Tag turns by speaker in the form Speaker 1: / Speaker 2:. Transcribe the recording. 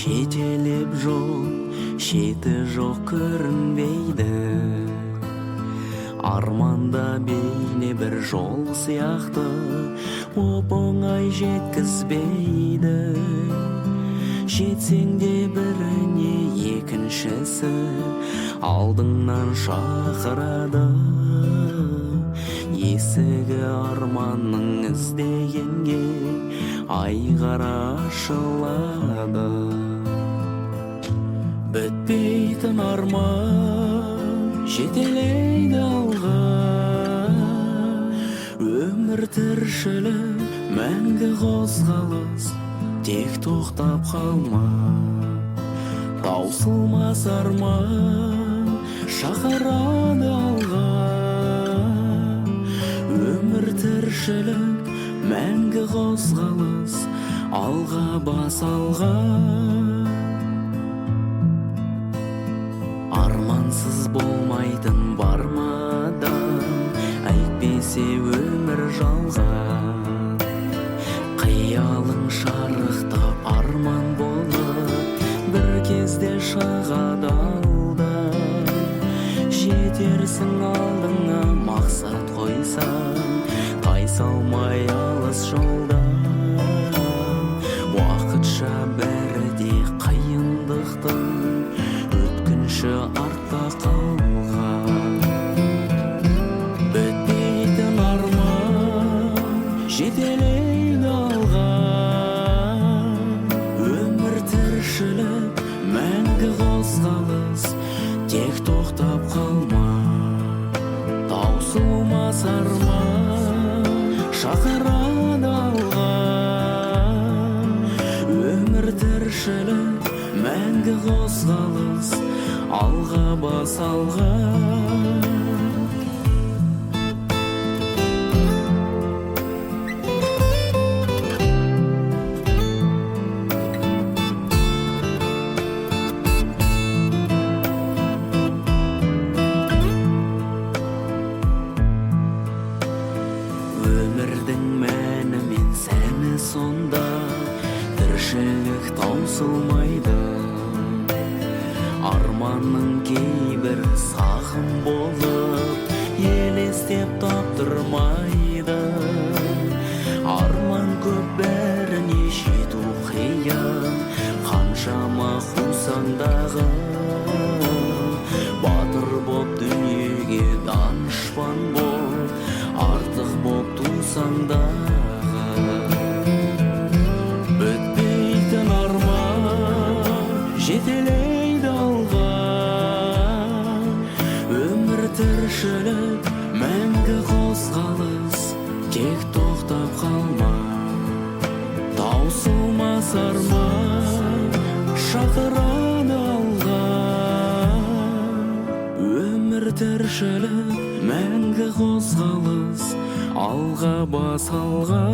Speaker 1: шетелеп жол шеті жоқ көрінбейді. Арманда бейне бір жол сияқты оп-оңай жеткізбейді. Жетсең де біріне екіншісі алдыңнан шақырады. Есігі арманның іздегенге айғара ашылады. Бітпейтін арман жетелейді алға. Өмір тіршілік мәңгі қозғалыс, тек тоқтап қалма. Таусылмас арман шақырады алға. Өмір тіршілік мәңгі қозғалыс, алға бас алға. Армансыз болмайтын бар ма адам, әйтпесе өмір жалған. Қиялың шарықтап арман болып бір кезде шығады алдан. Жетерсің алдыңа мақсат қойсаң, тайсалмай алыс жолдан. Уақытша бәрі қиындықтың өткінші артта қалған. Бітпейтін арман жетелейді алға. Өмір тіршілік мәңгі қозғалыс, тек тоқтап қалма. Таусылмас арман шақырады алға. Өмір тіршілік мәңгі қозғалыс, алға бас алға. Өмірдің мәні мен сәні сонда, тіршілік таусылмайды. Арманның кейбір сағым болып елестеп таптырмайды. Арман көп бәріне жету қиын, қаншама қусаң дағы. Батыр боп дүниеге данышпан боп, артық боп тусаң дағы. Бітпейтін арман жетелейді алға. Өмір тіршілік мәңгі қозғалыс, тек тоқтап қалма. Таусылмас арман шақырады алға. Өмір тіршілік мәңгі қозғалыс, алға бас алға.